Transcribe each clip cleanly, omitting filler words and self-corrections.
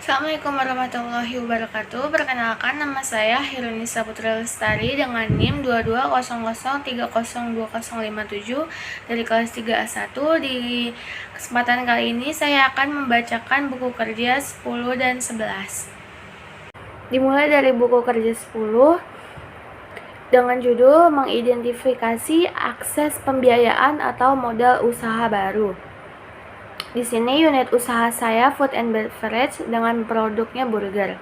Assalamualaikum warahmatullahi wabarakatuh. Perkenalkan, nama saya Hirunisa Putri Lestari dengan NIM 2200302057 dari kelas 3A1. Di kesempatan kali ini saya akan membacakan buku kerja 10 dan 11. Dimulai dari buku kerja 10 dengan judul mengidentifikasi akses pembiayaan atau modal usaha baru. Di sini unit usaha saya food and beverage dengan produknya burger.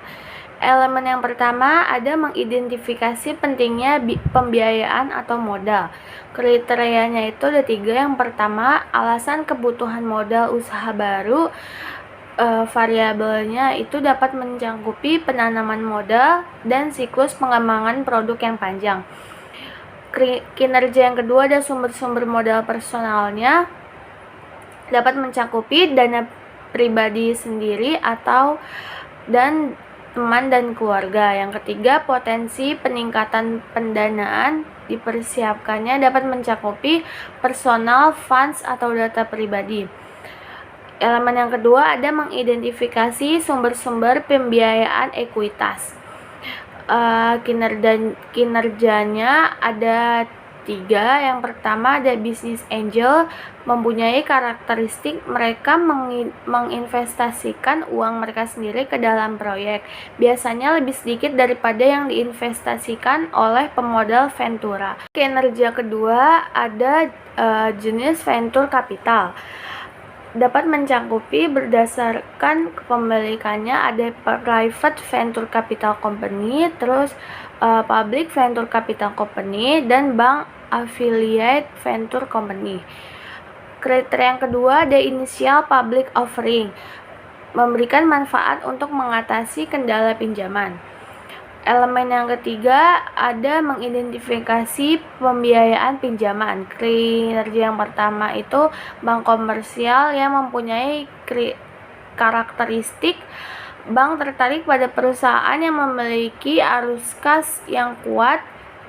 Elemen yang pertama ada mengidentifikasi pentingnya pembiayaan atau modal. Kriterianya itu ada 3. Yang pertama, alasan kebutuhan modal usaha baru. Variabelnya itu dapat mencakupi penanaman modal dan siklus pengembangan produk yang panjang. Kinerja yang kedua ada sumber-sumber modal personalnya, dapat mencakupi dana pribadi sendiri atau dan teman dan keluarga. Yang ketiga, potensi peningkatan pendanaan dipersiapkannya dapat mencakupi personal funds atau data pribadi. Elemen yang kedua ada mengidentifikasi sumber-sumber pembiayaan ekuitas. Kinerjanya ada 3. Yang pertama ada business angel, mempunyai karakteristik mereka menginvestasikan uang mereka sendiri ke dalam proyek, biasanya lebih sedikit daripada yang diinvestasikan oleh pemodal ventura. Kinerja kedua ada jenis venture capital, dapat mencakupi berdasarkan kepemilikannya ada private venture capital company, terus public venture capital company, dan bank affiliate venture company. Kriteria yang kedua ada initial public offering, memberikan manfaat untuk mengatasi kendala pinjaman. Elemen yang ketiga ada mengidentifikasi pembiayaan pinjaman. Kinerja yang pertama itu bank komersial yang mempunyai karakteristik bank tertarik pada perusahaan yang memiliki arus kas yang kuat,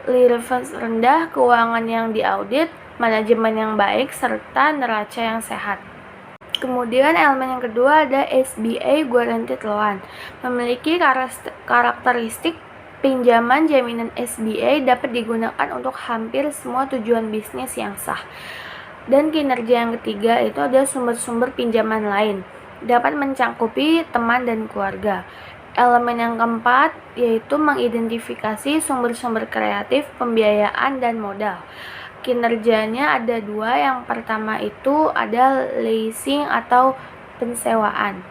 leverage rendah, keuangan yang diaudit, manajemen yang baik, serta neraca yang sehat. Kemudian elemen yang kedua ada SBA Guaranteed Loan, memiliki karakteristik pinjaman jaminan SBA dapat digunakan untuk hampir semua tujuan bisnis yang sah. Dan kinerja yang ketiga itu ada sumber-sumber pinjaman lain, dapat mencakupi teman dan keluarga. Elemen yang keempat yaitu mengidentifikasi sumber-sumber kreatif pembiayaan dan modal. Kinerjanya ada 2. Yang pertama itu ada leasing atau pensewaan,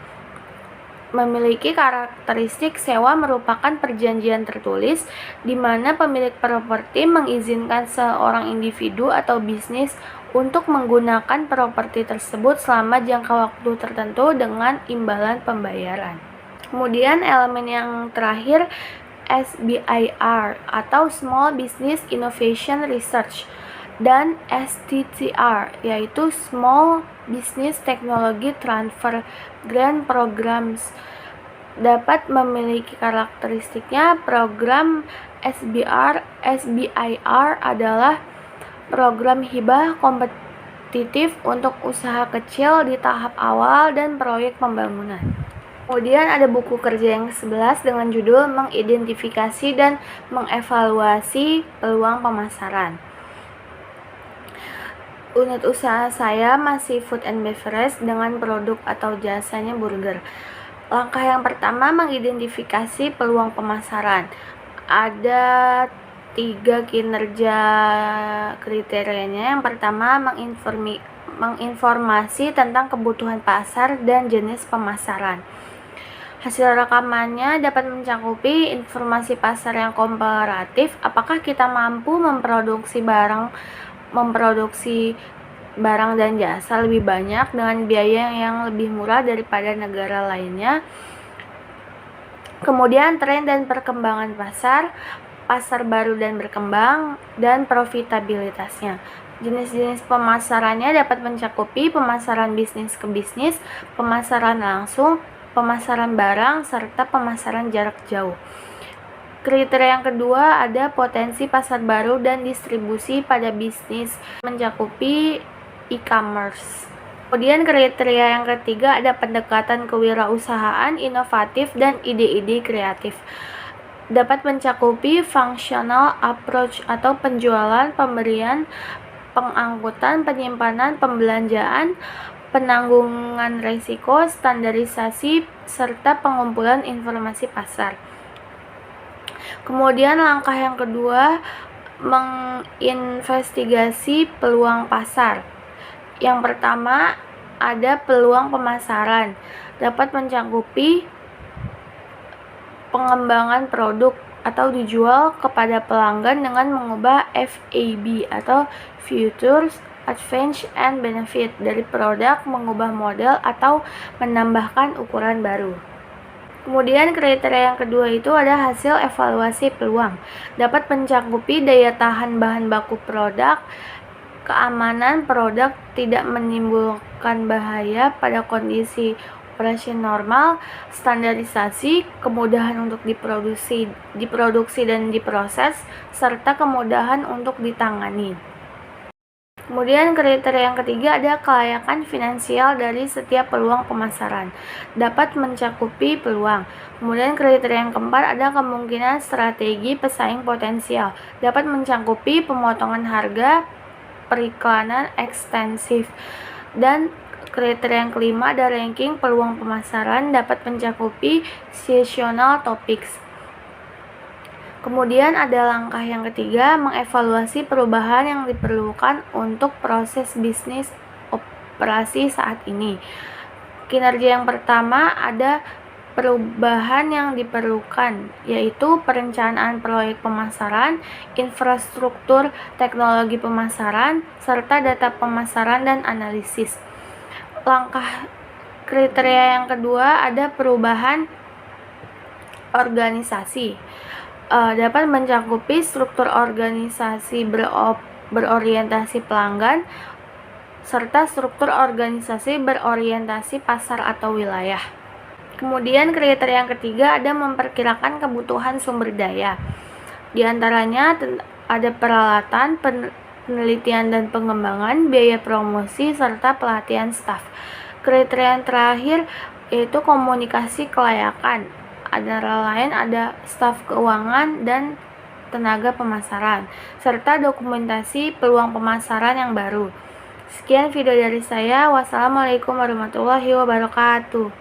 memiliki karakteristik sewa merupakan perjanjian tertulis di mana pemilik properti mengizinkan seorang individu atau bisnis untuk menggunakan properti tersebut selama jangka waktu tertentu dengan imbalan pembayaran. Kemudian elemen yang terakhir SBIR atau Small Business Innovation Research, dan STTR yaitu Small Business Technology Transfer Grant Programs, dapat memiliki karakteristiknya. Program SBIR adalah program hibah kompetitif untuk usaha kecil di tahap awal dan proyek pembangunan. Kemudian ada buku kerja yang 11 dengan judul mengidentifikasi dan mengevaluasi peluang pemasaran. Unit usaha saya masih food and beverage dengan produk atau jasanya burger. Langkah yang pertama mengidentifikasi peluang pemasaran. Ada 3 kinerja kriterianya. Yang pertama menginformasi tentang kebutuhan pasar dan jenis pemasaran. Hasil rekamannya dapat mencakupi informasi pasar yang komparatif, apakah kita mampu memproduksi barang dan jasa lebih banyak dengan biaya yang lebih murah daripada negara lainnya. Kemudian tren dan perkembangan pasar baru dan berkembang, dan profitabilitasnya. Jenis-jenis pemasarannya dapat mencakupi pemasaran bisnis ke bisnis, pemasaran langsung, pemasaran barang, serta pemasaran jarak jauh. Kriteria yang kedua ada potensi pasar baru dan distribusi pada bisnis, mencakupi e-commerce. Kemudian kriteria yang ketiga ada pendekatan kewirausahaan, inovatif, dan ide-ide kreatif. Dapat mencakupi functional approach atau penjualan, pemberian, pengangkutan, penyimpanan, pembelanjaan, penanggungan risiko, standarisasi, serta pengumpulan informasi pasar. Kemudian langkah yang kedua, menginvestigasi peluang pasar. Yang pertama, ada peluang pemasaran. Dapat mencakupi pengembangan produk atau dijual kepada pelanggan dengan mengubah FAB atau Features, Advantage, and Benefit dari produk, mengubah model, atau menambahkan ukuran baru. Kemudian kriteria yang kedua itu ada hasil evaluasi peluang. Dapat mencakupi daya tahan bahan baku produk, keamanan produk, tidak menimbulkan bahaya pada kondisi operasi normal, standarisasi, kemudahan untuk diproduksi dan diproses, serta kemudahan untuk ditangani. Kemudian kriteria yang ketiga ada kelayakan finansial dari setiap peluang pemasaran. Dapat mencakupi peluang. Kemudian kriteria yang keempat ada kemungkinan strategi pesaing potensial. Dapat mencakupi pemotongan harga, periklanan ekstensif. Dan kriteria yang kelima ada ranking peluang pemasaran, dapat mencakupi seasonal topics. Kemudian ada langkah yang ketiga, mengevaluasi perubahan yang diperlukan untuk proses bisnis operasi saat ini. Kinerja yang pertama ada perubahan yang diperlukan, yaitu perencanaan proyek pemasaran, infrastruktur teknologi pemasaran, serta data pemasaran dan analisis. Langkah kriteria yang kedua ada perubahan organisasi. Dapat mencakupi struktur organisasi berorientasi pelanggan, serta struktur organisasi berorientasi pasar atau wilayah. Kemudian kriteria yang ketiga ada memperkirakan kebutuhan sumber daya. Di antaranya ada peralatan, penelitian dan pengembangan, biaya promosi, serta pelatihan staf. Kriteria yang terakhir yaitu komunikasi kelayakan. Antara lain ada staf keuangan dan tenaga pemasaran, serta dokumentasi peluang pemasaran yang baru. Sekian video dari saya. Wassalamualaikum warahmatullahi wabarakatuh.